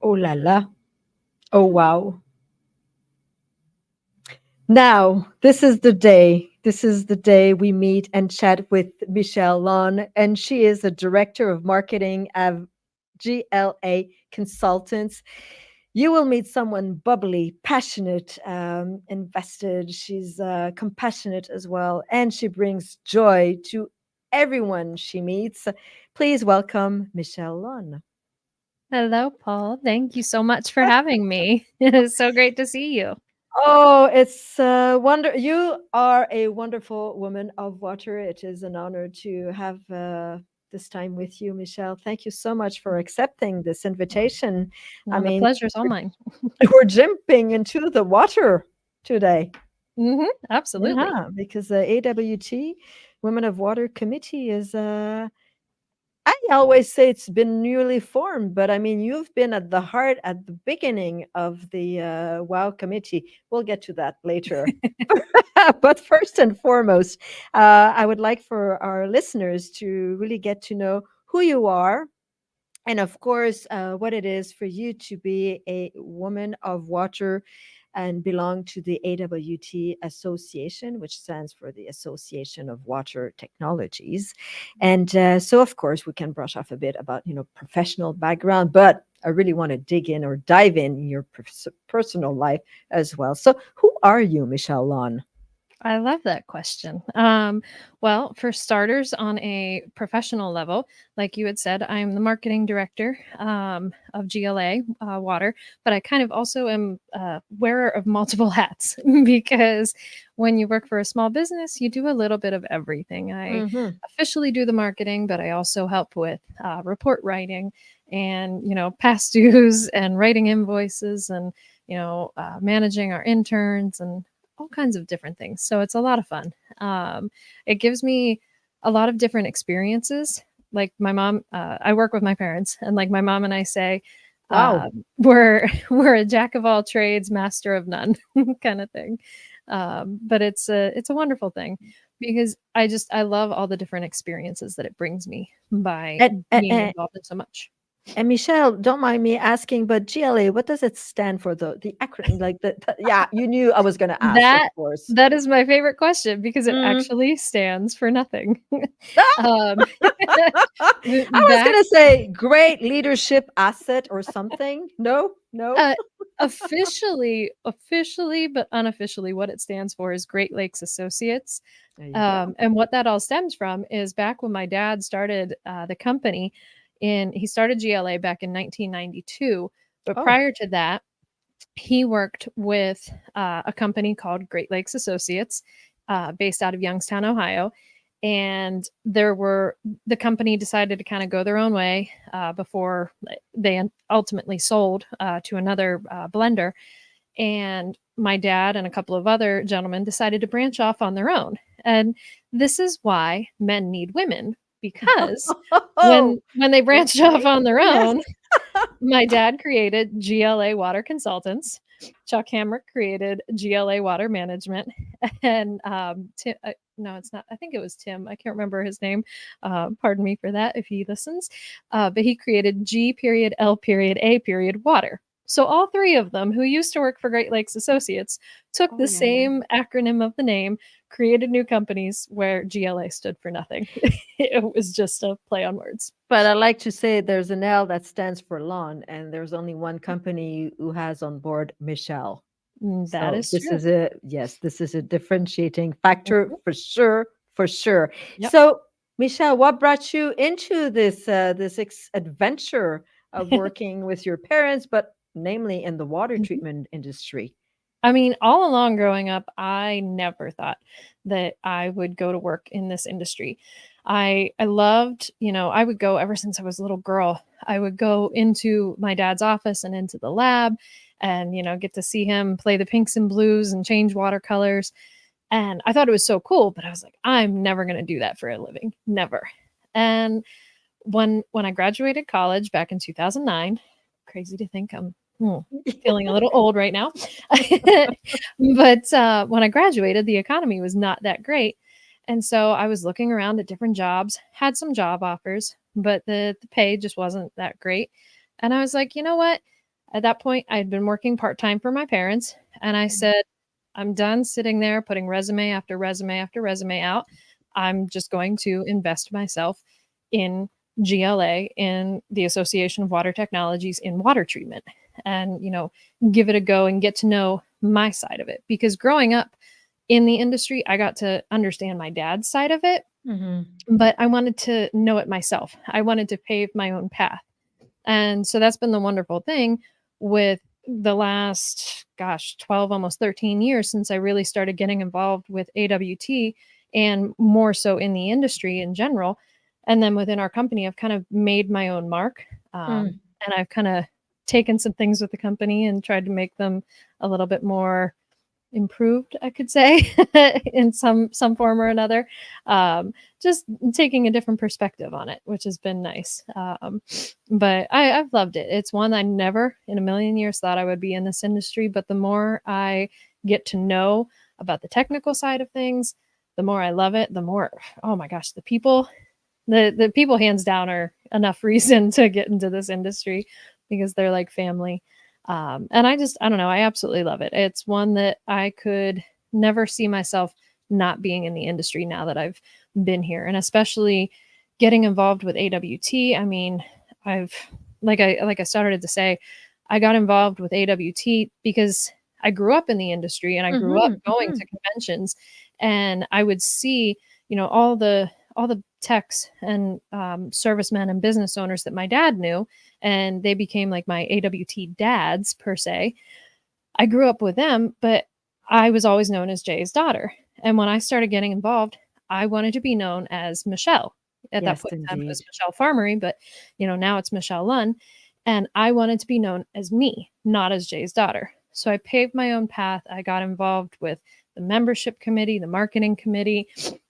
Oh la la. Oh wow. Now, this is the day. This is the day we meet and chat with Michelle Lunn, and she is a director of marketing at GLA Consultants. You will meet someone bubbly, passionate, invested. She's compassionate as well, and she brings joy to everyone she meets. Please welcome Michelle Lunn. Hello, Paul. Thank you so much for having me. It's so great to see you. Oh, it's wonder. You are a wonderful woman of water. It is an honor to have this time with you, Michelle. Thank you so much for accepting this invitation. Well, the pleasure's all mine. We're jumping into the water today. Absolutely. Yeah, because the AWT Women of Water Committee is I always say it's been newly formed, but I mean, you've been at the heart, at the beginning of the WOW committee. We'll get to that later. But first and foremost, I would like for our listeners to really get to know who you are. And of course, what it is for you to be a woman of water and belong to the AWT Association, which stands for the Association of Water Technologies. And so, of course, we can brush off a bit about, professional background, but I really want to dig in or dive in your personal life as well. So who are you, Michelle Lunn? I love that question. Well, for starters, on a professional level, like you had said, I'm the marketing director of GLA Water, but I kind of also am wearer of multiple hats because when you work for a small business, you do a little bit of everything. I officially do the marketing, but I also help with report writing and, past dues and writing invoices and, managing our interns and all kinds of different things. So it's a lot of fun. It gives me a lot of different experiences. Like my mom, I work with my parents, and like my mom and I say, Wow. we're a jack of all trades, master of none kind of thing. But it's a wonderful thing because I love all the different experiences that it brings me by being involved in so much. And Michelle, don't mind me asking, but GLA, what does it stand for? The acronym, like yeah, you knew I was going to ask, of course. That is my favorite question because it actually stands for nothing. I was going to say great leadership asset or something. No. Officially, but unofficially, what it stands for is Great Lakes Associates. And what that all stems from is back when my dad started the company. He started GLA back in 1992, but prior to that, he worked with a company called Great Lakes Associates, based out of Youngstown, Ohio. And the company decided to kind of go their own way before they ultimately sold to another blender. And my dad and a couple of other gentlemen decided to branch off on their own. And this is why men need women, because when they branched off on their own, my dad created GLA Water Consultants. Chuck Hamrick created GLA Water Management, and Tim, no, it's not. I think it was Tim. I can't remember his name. Pardon me for that if he listens. But he created G.L.A. Water. So all three of them, who used to work for Great Lakes Associates, took the same acronym of the name, created new companies where GLA stood for nothing. It was just a play on words. But I like to say there's an L that stands for Lunn, and there's only one company who has on board Michelle. That is this true. This is a differentiating factor for sure. Yep. So Michelle, what brought you into this adventure of working with your parents, but namely in the water Mhm. treatment industry? I mean, all along growing up, I never thought that I would go to work in this industry. I loved, I would go ever since I was a little girl. I would go into my dad's office and into the lab and, get to see him play the pinks and blues and change watercolors. And I thought it was so cool, but I was like, I'm never going to do that for a living. Never. And when I graduated college back in 2009, crazy to think I'm feeling a little old right now. But when I graduated, the economy was not that great. And so I was looking around at different jobs, had some job offers, but the pay just wasn't that great. And I was like, you know what? At that point, I'd been working part time for my parents. And I said, I'm done sitting there putting resume after resume after resume out. I'm just going to invest myself in GLA, in the Association of Water Technologies in water treatment, and give it a go and get to know my side of it. Because growing up in the industry, I got to understand my dad's side of it, Mm-hmm. but I wanted to know it myself. I wanted to pave my own path. And so that's been the wonderful thing with the last, 12, almost 13 years since I really started getting involved with AWT and more so in the industry in general. And then within our company, I've kind of made my own mark. And I've kind of taken some things with the company and tried to make them a little bit more improved, I could say, in some form or another. Just taking a different perspective on it, which has been nice. But I've loved it. It's one I never in a million years thought I would be in this industry. But the more I get to know about the technical side of things, the more I love it. The more, oh my gosh, the people hands down are enough reason to get into this industry because they're like family. And I don't know, I absolutely love it. It's one that I could never see myself not being in the industry now that I've been here. And especially getting involved with AWT. I mean, I've like I started to say, I got involved with AWT because I grew up in the industry and I grew up Mm-hmm. going to conventions, and I would see, all the techs and servicemen and business owners that my dad knew, and they became like my AWT dads per se. I grew up with them, but I was always known as Jay's daughter. And when I started getting involved, I wanted to be known as Michelle. At that Yes, point in time, it indeed. was Michelle Farmery, but now it's Michelle Lunn. And I wanted to be known as me, not as Jay's daughter. So I paved my own path. I got involved with the membership committee, the marketing committee.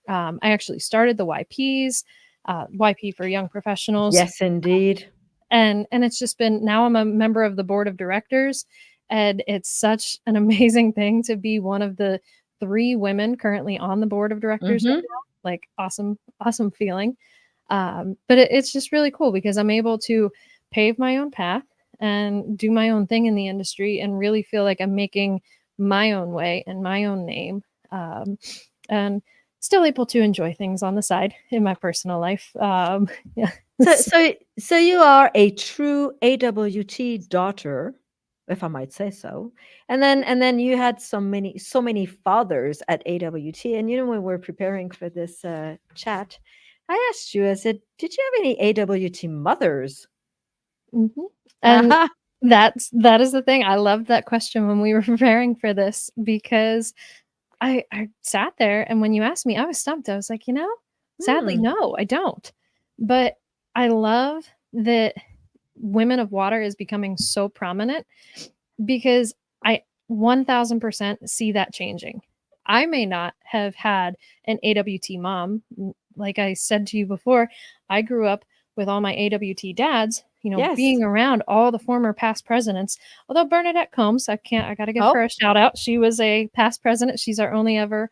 I actually started the YPs, YP for young professionals, Yes, indeed. and it's just been, now I'm a member of the board of directors, and it's such an amazing thing to be one of the 3 women currently on the board of directors right Mm-hmm. now. Like, awesome feeling. But it's just really cool because I'm able to pave my own path and do my own thing in the industry and really feel like I'm making my own way and my own name. And still able to enjoy things on the side in my personal life. Yeah. So you are a true AWT daughter, if I might say so. And then you had so many fathers at AWT. And when we're preparing for this chat, I asked you, I said, did you have any AWT mothers? Mhm. And Uh-huh. that is the thing. I loved that question when we were preparing for this because I sat there, and when you asked me, I was stumped. I was like, sadly, Hmm. no, I don't. But I love that women of water is becoming so prominent because I 1000% see that changing. I may not have had an AWT mom. Like I said to you before, I grew up with all my AWT dads, Yes. being around all the former past presidents. Although Bernadette Combs, I got to give her Oh. a shout out. She was a past president. She's our only ever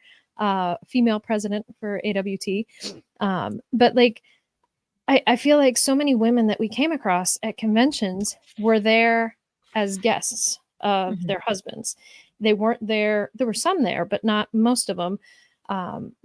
female president for AWT. But like, I feel like so many women that we came across at conventions were there as guests of Mhm. their husbands. They weren't there. There were some there, but not most of them.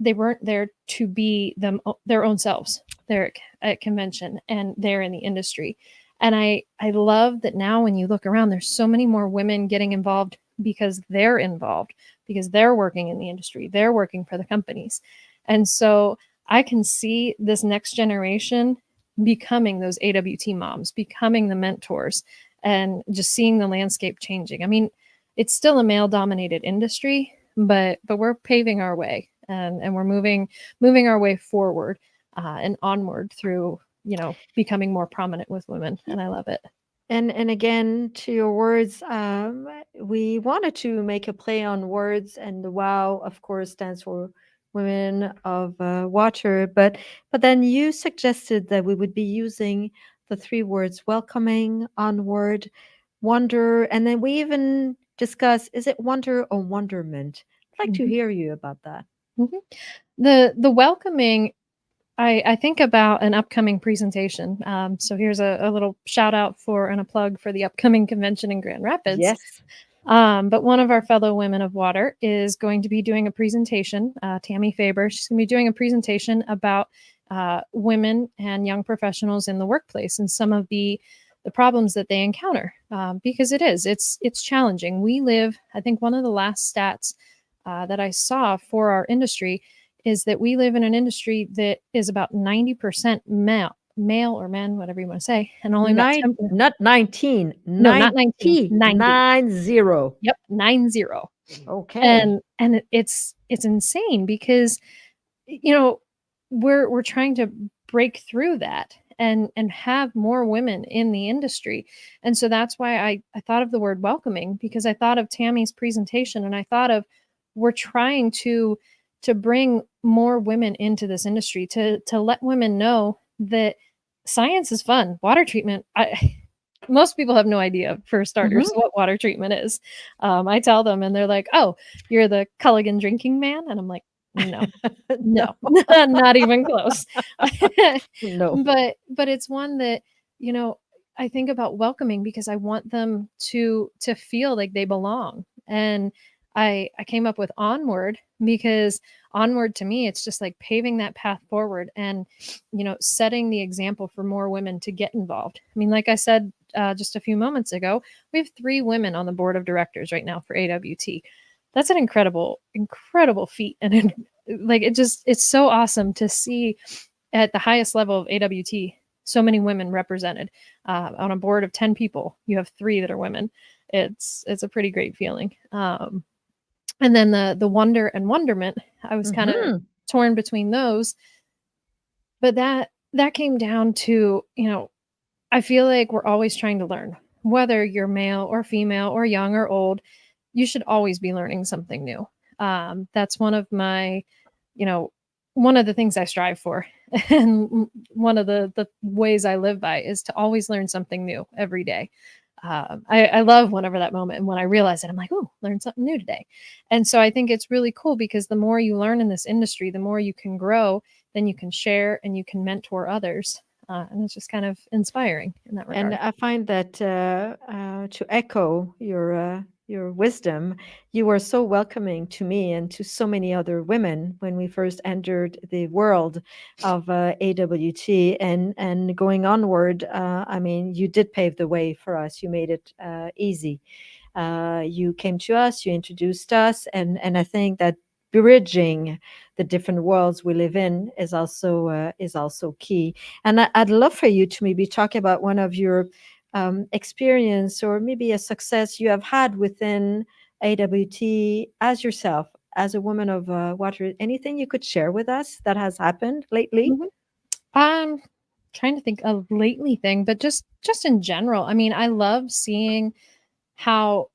They weren't there to be their own selves. They're at convention and they're in the industry. And I love that now when you look around, there's so many more women getting involved because they're involved, because they're working in the industry, they're working for the companies. And so I can see this next generation becoming those AWT moms, becoming the mentors, and just seeing the landscape changing. I mean, it's still a male dominated industry, but we're paving our way, and we're moving our way forward and onward through, becoming more prominent with women. And I love it. And again, to your words, we wanted to make a play on words, and the WOW, of course, stands for Women of Water. But then you suggested that we would be using the three words welcoming, onward, wonder, and then we even discuss, is it wonder or wonderment? I'd like to Mhm. hear you about that. Mhm. The welcoming, I think about an upcoming presentation. So here's a little shout out for and a plug for the upcoming convention in Grand Rapids. Yes. But one of our fellow women of water is going to be doing a presentation, Tammy Faber. She's going to be doing a presentation about women and young professionals in the workplace and some of the problems that they encounter, because it's challenging. We live, I think one of the last stats that I saw for our industry is that we live in an industry that is about 90% male or men, whatever you want to say, and only about 10. Not 19, No, not 19, 90, 90. 90. Yep, 90. Okay. And it's insane because, you know, we're trying to break through that and have more women in the industry. And so that's why I thought of the word welcoming, because I thought of Tammy's presentation and I thought of, we're trying to bring more women into this industry, to let women know that science is fun. Water treatment, most people have no idea, for starters, Mhm. what water treatment is. I tell them and they're like, "Oh, you're the Culligan drinking man?" And I'm like, "No, No, no, not even close." no. But it's one that, you know, I think about welcoming because I want them to feel like they belong. And I came up with Onward because Onward, to me, it's just like paving that path forward and, setting the example for more women to get involved. I mean, like I said just a few moments ago, we have 3 women on the board of directors right now for AWT. That's an incredible feat. And like, it's so awesome to see at the highest level of AWT so many women represented. On a board of 10 people, you have 3 that are women. It's a pretty great feeling. And then the wonder and wonderment, I was kind of Mhm. torn between those, but that came down to, I feel like we're always trying to learn. Whether you're male or female or young or old, you should always be learning something new. That's one of my, you know, one of the things I strive for. And one of the ways I live by is to always learn something new every day. I love whenever that moment and when I realize it, I'm like, oh, learn something new today. And so I think it's really cool because the more you learn in this industry, the more you can grow, then you can share and you can mentor others. And it's just kind of inspiring in that And regard. I find that to echo your wisdom, you were so welcoming to me and to so many other women when we first entered the world of AWT and going onward. I mean, you did pave the way for us. You made it easy. You came to us, you introduced us, and I think that bridging the different worlds we live in is also key. And I'd love for you to maybe talk about one of your experience or maybe a success you have had within AWT as yourself, as a woman of water. Anything you could share with us that has happened lately? Mhm. I'm trying to think of lately thing, but just in general. I mean, I love seeing how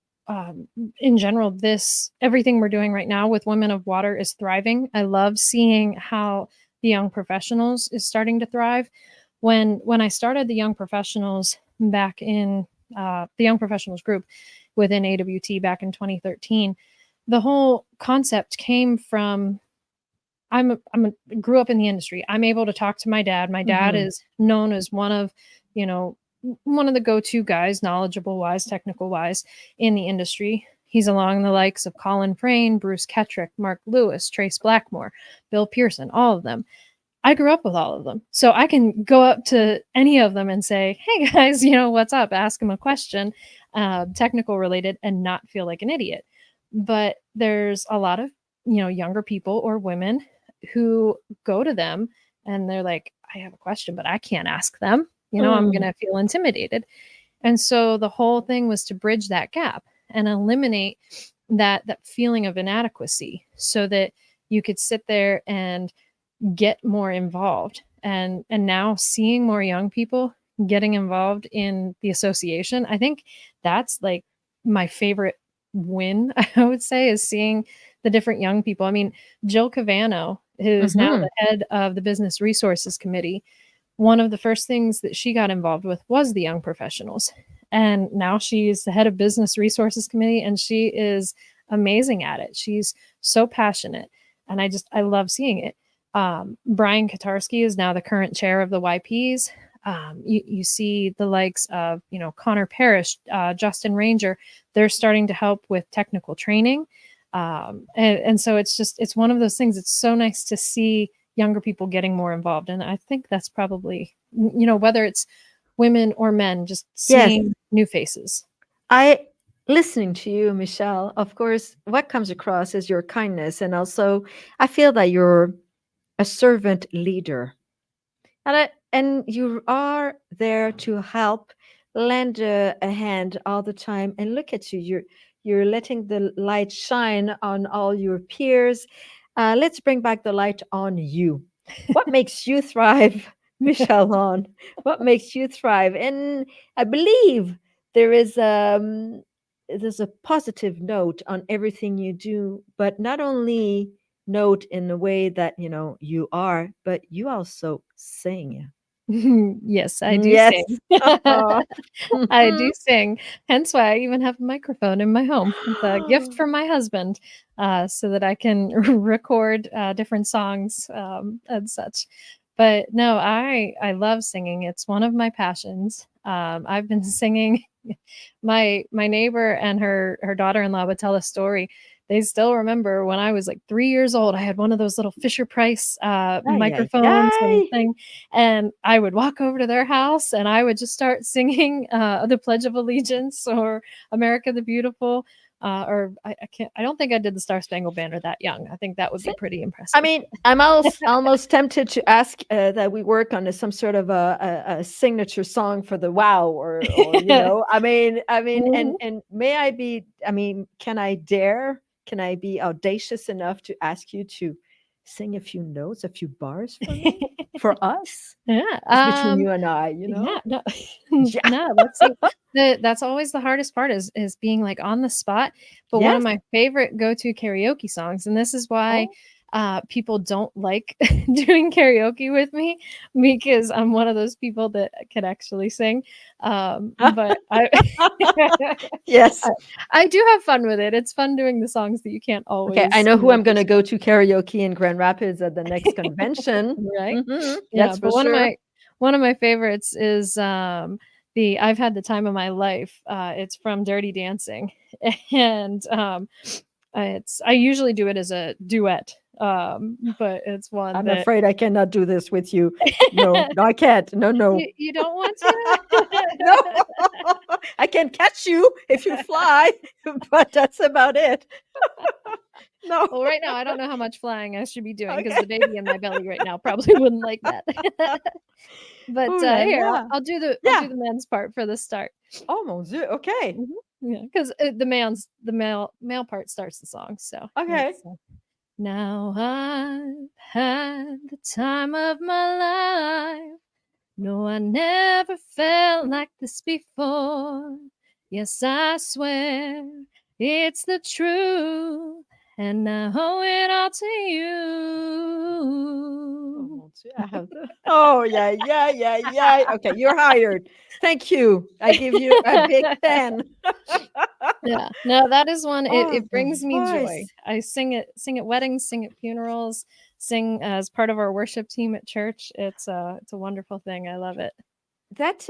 in general this everything we're doing right now with Women of Water is thriving. I love seeing how the young professionals is starting to thrive. When I started the young professionals back in the young professionals group within AWT back in 2013, the whole concept came from, grew up in the industry. I'm able to talk to my dad. My dad Hmm. is known as you know, one of the go-to guys, knowledgeable wise, technical wise in the industry. He's along the likes of Colin Frayne, Bruce Ketrick, Mark Lewis, Trace Blackmore, Bill Pearson, all of them. I grew up with all of them. So I can go up to any of them and say, hey guys, what's up? Ask them a question, technical related, and not feel like an idiot. But there's a lot of, younger people or women who go to them and they're like, I have a question, but I can't ask them. I'm going Mm. to feel intimidated. And so the whole thing was to bridge that gap and eliminate that feeling of inadequacy so that you could sit there and get more involved. And now seeing more young people getting involved in the association, I think that's like my favorite win, I would say, is seeing the different young people. I mean, Jill Cavano, who's now Mhm. the head of the Business Resources Committee, one of the first things that she got involved with was the young professionals. And now she's the head of Business Resources Committee, and she is amazing at it. She's so passionate, and I love seeing it. Brian Katarski is now the current chair of the YPs. You see the likes of Connor Parrish, Justin Ranger. They're starting to help with technical training, and so it's one of those things. It's so nice to see younger people getting more involved, and I think that's probably whether it's women or men, just Yes. seeing new faces. I listening to you, Michelle, of course, what comes across is your kindness. And also, I feel that you're a servant leader. And you are there to help, lend a hand all the time. And look at you. You're letting the light shine on all your peers. Let's bring back the light on you. What makes you thrive, Michelle Hahn? What makes you thrive? And I believe there is there's a positive note on everything you do, but not only note in the way that you are, but you also sing. Yes, I do Yes. sing. Oh. I do sing. Hence why I even have a microphone in my home. It's a gift from my husband, so that I can record different songs and such. But no, I love singing. It's one of my passions. I've been singing. My neighbor and her daughter-in-law would tell a story. They still remember when I was like 3 years old. I had one of those little Fisher Price Ay, ay, microphones and ay. thing, and I would walk over to their house and I would just start singing the Pledge of Allegiance or America the Beautiful. Or I can't. I don't think I did the Star Spangled Banner that young. I think that would be pretty I impressive. mean, I'm almost tempted to ask that we work on some sort of a signature song for the Wow, or. I mean, and Mhm. and may I be? I mean, can I dare? Can I be audacious enough to ask you to sing a few notes, a few bars for me, for us? Yeah. It's between you and I. Yeah. No. Yeah. No. That's always the hardest part is being like on the spot. But one of Yes. my favorite go-to karaoke songs, and this is why Oh. people don't like doing karaoke with me, because I'm one of those people that can actually sing. But I, Yes. I I do have fun with it. It's fun doing the songs that you can't Okay, I always know who I'm really gonna go to karaoke in Grand Rapids at the next convention. right? Yeah, That's but for sure. one of my favorites is the I've Had the Time of My Life. It's from Dirty Dancing. And it's I usually do it as a duet. But it's one I'm that afraid I cannot do this with you. No, no, I can't. No, no. you don't want to. No, I can catch you if you fly, but that's about it. No. Well, right now I don't know how much flying I should be doing because Okay. the baby in my belly right now probably wouldn't like that. But Ooh la here la. I'll do Yeah. the men's part for the start. Oh mon Dieu. Okay. Mhm. Yeah, because the male part starts the song, so Okay. it's now I've had the time of my life. No, I never felt like this before. Yes, I swear it's the truth, and I owe it all to Oh you. mon Dieu. I have the. Oh yeah, yeah, yeah, yeah. Okay, you're hired. Thank you. I give you a big 10. Yeah, no, that is one. Oh, It the brings me joy. voice. I sing at weddings, sing at funerals, sing as part of our worship team at church. It's a wonderful thing. I love it. That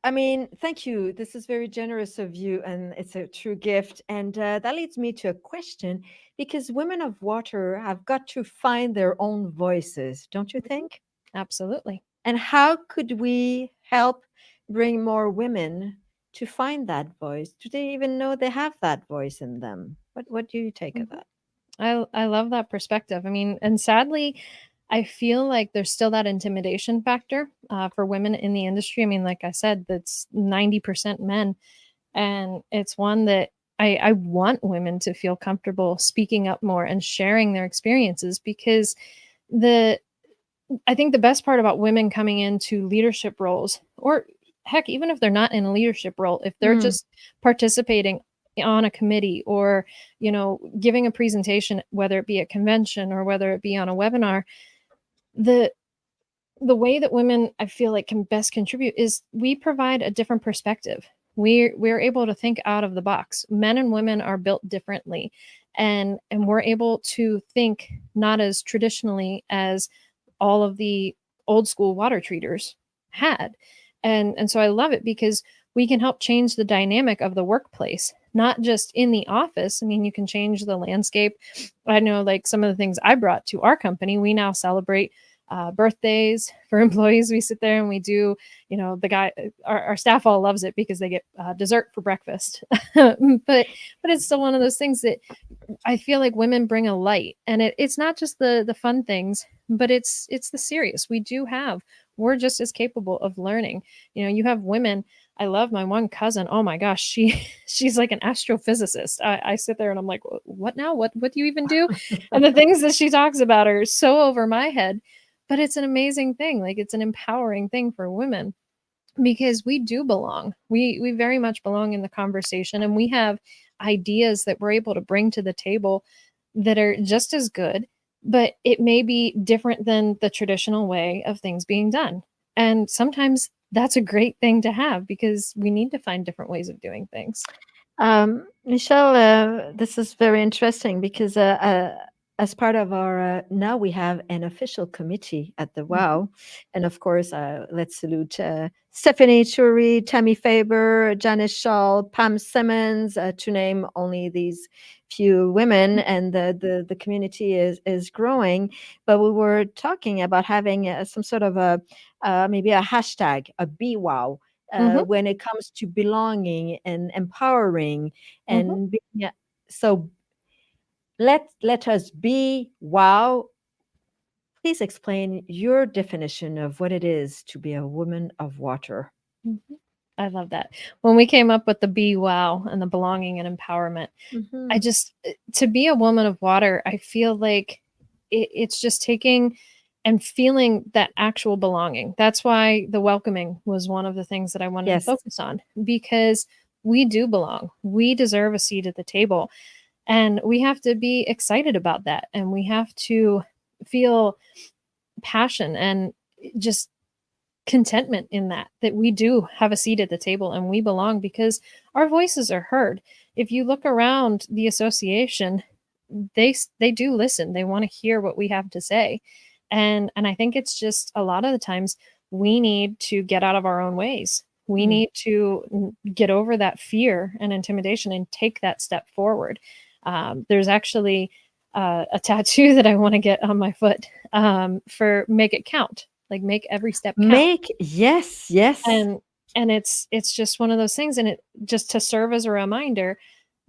I mean, thank you. This is very generous of you, and it's a true gift. And that leads me to a question, because women of water have got to find their own voices, don't you Mhm. think? Absolutely. And how could we help bring more women to find that voice? Do they even know they have that voice in them? What do you take of Mhm. that? I love that perspective. I mean, and sadly, I feel like there's still that intimidation factor for women in the industry. I mean, like I said, that's 90% men. And it's one that I want women to feel comfortable speaking up more and sharing their experiences, because the I think the best part about women coming into leadership roles, or heck, even if they're not in a leadership role, if they're Mm, just participating on a committee, or giving a presentation, whether it be a convention or whether it be on a webinar, the the way that women, I feel like, can best contribute is we provide a different perspective. We're able to think out of the box. Men and women are built differently, and we're able to think not as traditionally as all of the old school water treaters had. And so I love it because we can help change the dynamic of the workplace, not just in the office. I mean, you can change the landscape. I know, like, some of the things I brought to our company, we now celebrate birthdays for employees. We sit there and we do, the guy, our staff all loves it because they get dessert for breakfast. but it's still one of those things that I feel like women bring a light, and it's not just the fun things, but it's the serious. We're just as capable of learning. You have women. I love my one cousin. Oh my gosh, she's like an astrophysicist. I sit there and I'm like, what now? What do you even do? And the things that she talks about are so over my head, but it's an amazing thing. Like, it's an empowering thing for women, because we do belong. We very much belong in the conversation, and we have ideas that we're able to bring to the table that are just as good, but it may be different than the traditional way of things being done. And sometimes that's a great thing to have, because we need to find different ways of doing things. Michelle, this is very interesting because as part of our now we have an official committee at the Mhm, WOW, and of course, let's salute Stephanie Chury, Tammy Faber, Janice Shaw, Pam Simmons, to name only these few women, and the community is growing. But we were talking about having some sort of a maybe a hashtag, a BWOW, mhm, when it comes to belonging and empowering mhm. and being so let us be wow. Please explain your definition of what it is to be a woman of water. Mhm. I love that. When we came up with the be wow and the belonging and empowerment, I Hmm. just, to be a woman of water, I feel like it's just taking and feeling that actual belonging. That's why the welcoming was one of the things that I wanted to Yes. focus on, because we do belong. We deserve a seat at the table. And we have to be excited about that. And we have to feel passion and just contentment in that we do have a seat at the table and we belong, because our voices are heard. If you look around the association, they do listen. They want to hear what we have to say. And I think it's just a lot of the times we need to get out of our own ways. We Mm. need to get over that fear and intimidation and take that step forward. There's actually a tattoo that I want to get on my foot, for make it count, like make every step count. Make yes, yes. And it's just one of those things, and it just to serve as a reminder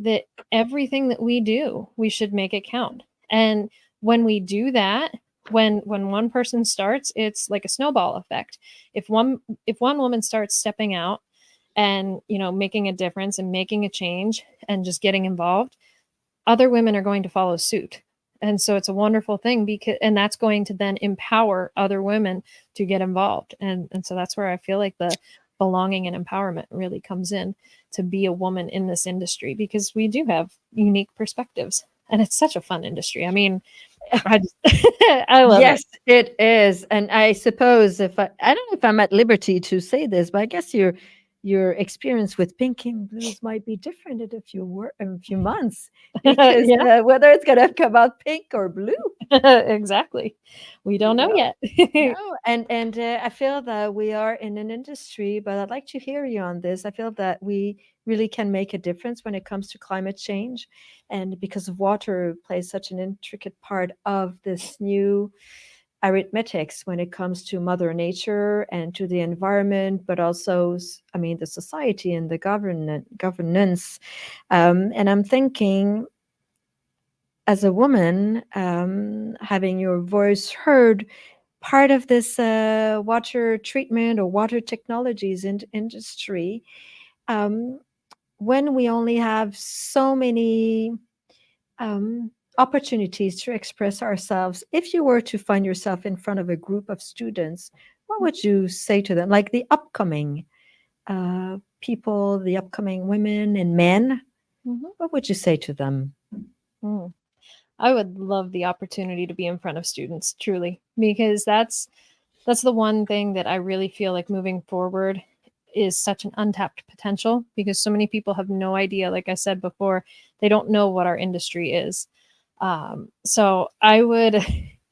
that everything that we do, we should make it count. And when we do that, when one person starts, it's like a snowball effect. If one woman starts stepping out and making a difference and making a change and just getting involved, other women are going to follow suit. And so it's a wonderful thing, because and that's going to then empower other women to get involved. And so that's where I feel like the belonging and empowerment really comes in, to be a woman in this industry, because we do have unique perspectives, and it's such a fun industry. I mean, I just I love it. Yes, it is. And I suppose if I don't know if I'm at liberty to say this, but I guess your experience with pink and blues might be different in a few months because Yeah. whether it's going to come out pink or blue, Exactly. We don't you know know. yet. No, and I feel that we are in an industry, but I'd like to hear you on this. I feel that we really can make a difference when it comes to climate change, and because of water plays such an intricate part of this new arithmetics when it comes to Mother Nature and to the environment, but also, I mean, the society and the governance. And I'm thinking as a woman, having your voice heard, part of this water treatment or water technologies industry, um, when we only have so many opportunities to express ourselves, if you were to find yourself in front of a group of students, what would you say to them? Like the upcoming people, the upcoming women and men, what would you say to them? Mm. I would love the opportunity to be in front of students, truly, because that's the one thing that I really feel like moving forward is such an untapped potential, because so many people have no idea. Like I said before, they don't know what our industry is. So I would,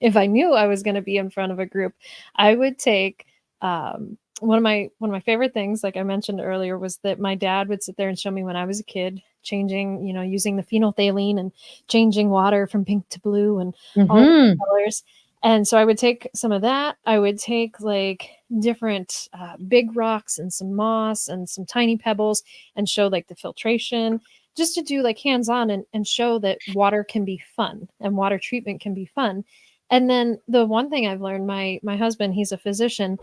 if I knew I was going to be in front of a group, I would take one of my favorite things, like I mentioned earlier, was that my dad would sit there and show me when I was a kid changing, using the phenolphthalein and changing water from pink to blue and all the Mm-hmm. colors. And so I would take some of that. I would take like different big rocks and some moss and some tiny pebbles and show like the filtration, just to do like hands on and show that water can be fun and water treatment can be fun. And then the one thing I've learned, my husband, he's a physician,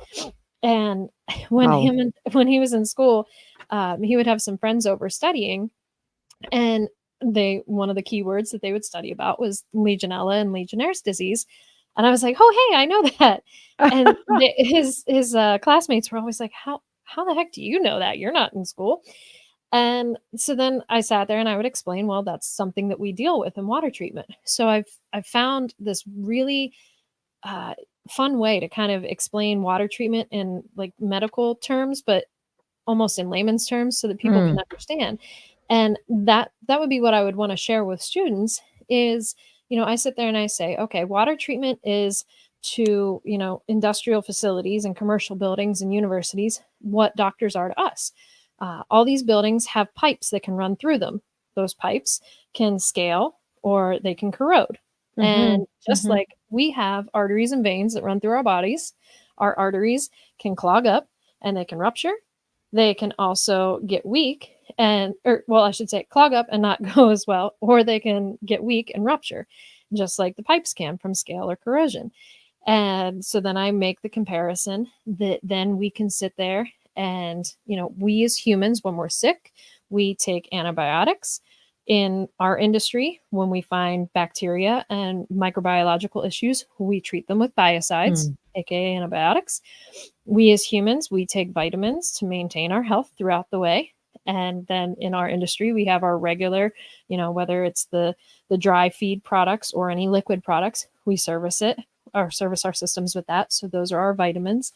and Wow. when he was in school, he would have some friends over studying, and one of the key words that they would study about was Legionella and Legionnaire's disease. And I was like, oh, hey, I know that. And his classmates were always like, how the heck do you know that? You're not in school. And so then I sat there and I would explain, well, that's something that we deal with in water treatment. So I've found this really uh, fun way to kind of explain water treatment in like medical terms, but almost in layman's terms, so that people can Mm. understand. And that would be what I would want to share with students is, I sit there and I say, okay, water treatment is to, industrial facilities and commercial buildings and universities what doctors are to us. All these buildings have pipes that can run through them. Those pipes can scale or they can corrode. Mm-hmm. And just Mm-hmm. like we have arteries and veins that run through our bodies, our arteries can clog up and they can rupture. They can also get weak or well, I should say clog up and not go as well, or they can get weak and rupture, just like the pipes can from scale or corrosion. And so then I make the comparison that then we can sit there and, we as humans, when we're sick, we take antibiotics. In our industry, when we find bacteria and microbiological issues, we treat them with biocides, Mm. aka antibiotics. We as humans, we take vitamins to maintain our health throughout the way. And then in our industry, we have our regular, whether it's the dry feed products or any liquid products, we service it or service our systems with that. So those are our vitamins.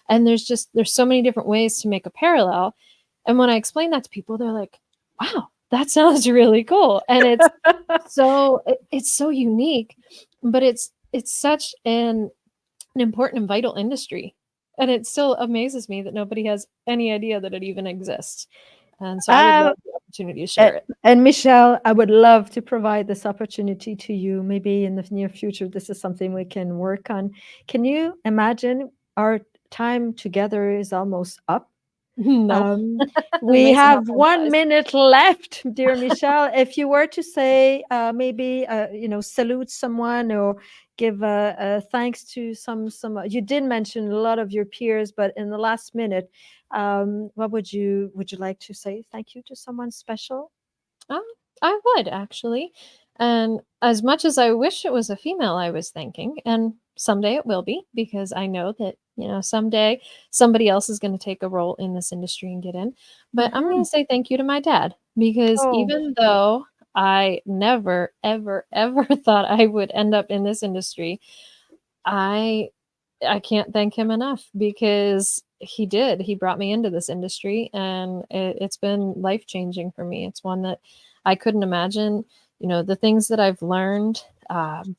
And there's so many different ways to make a parallel. And when I explain that to people, they're like, wow, that sounds really cool. And it's so unique, but it's such an important and vital industry. And it still amazes me that nobody has any idea that it even exists. And so I would Uh, love the opportunity to share it. and Michelle, I would love to provide this opportunity to you. Maybe in the near future, this is something we can work on. Can you imagine our time together is almost up? No, Um, it we makes it have hard time 1 minute left, dear Michelle. If you were to say, maybe, salute someone or give a thanks to some, you did mention a lot of your peers, but in the last minute, what would you like to say? Thank you to someone special? flies. I would actually. And as much as I wish it was a female I was thinking, and someday it will be, because I know that, someday somebody else is going to take a role in this industry and get in. But I'm going Mhm. to say thank you to my dad, because Oh, even though I never, ever, ever thought I would end up in this industry, I I can't thank him enough, because he did. He brought me into this industry, and it's been life changing for me. It's one that I couldn't imagine. The things that I've learned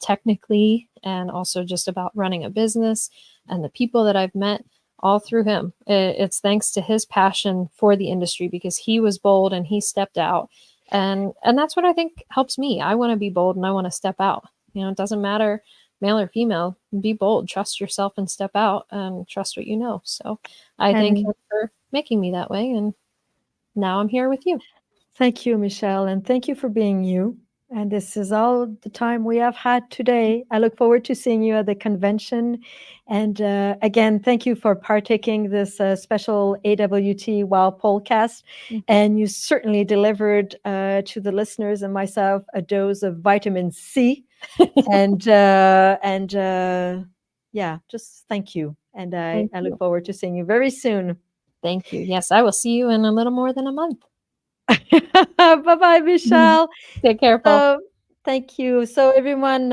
technically, and also just about running a business, and the people that I've met, all through him. It's thanks to his passion for the industry, because he was bold and he stepped out, and that's what I think helps me. I want to be bold and I want to step out. It doesn't matter male or female, be bold, trust yourself and step out and trust what you know. So I thank and him for making me that way. And now I'm here with you. thank you, Michelle, and thank you for being you. And this is all the time we have had today. I look forward to seeing you at the convention. And again, thank you for partaking this special AWT Wow Polecast. And you certainly delivered to the listeners and myself a dose of vitamin C. And yeah, just thank you. And I look forward to seeing you very soon. Thank you. Yes, I will see you in a little more than a month. Bye-bye, Michelle. Take care, Paul. So, thank you. So, everyone,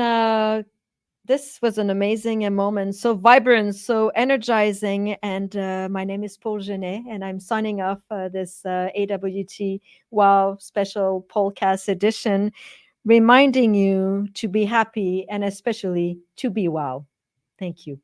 this was an amazing moment, so vibrant, so energizing. And my name is Paul Genest, and I'm signing off this AWT Wow special Paulecast edition, reminding you to be happy and especially to be wow. Thank you.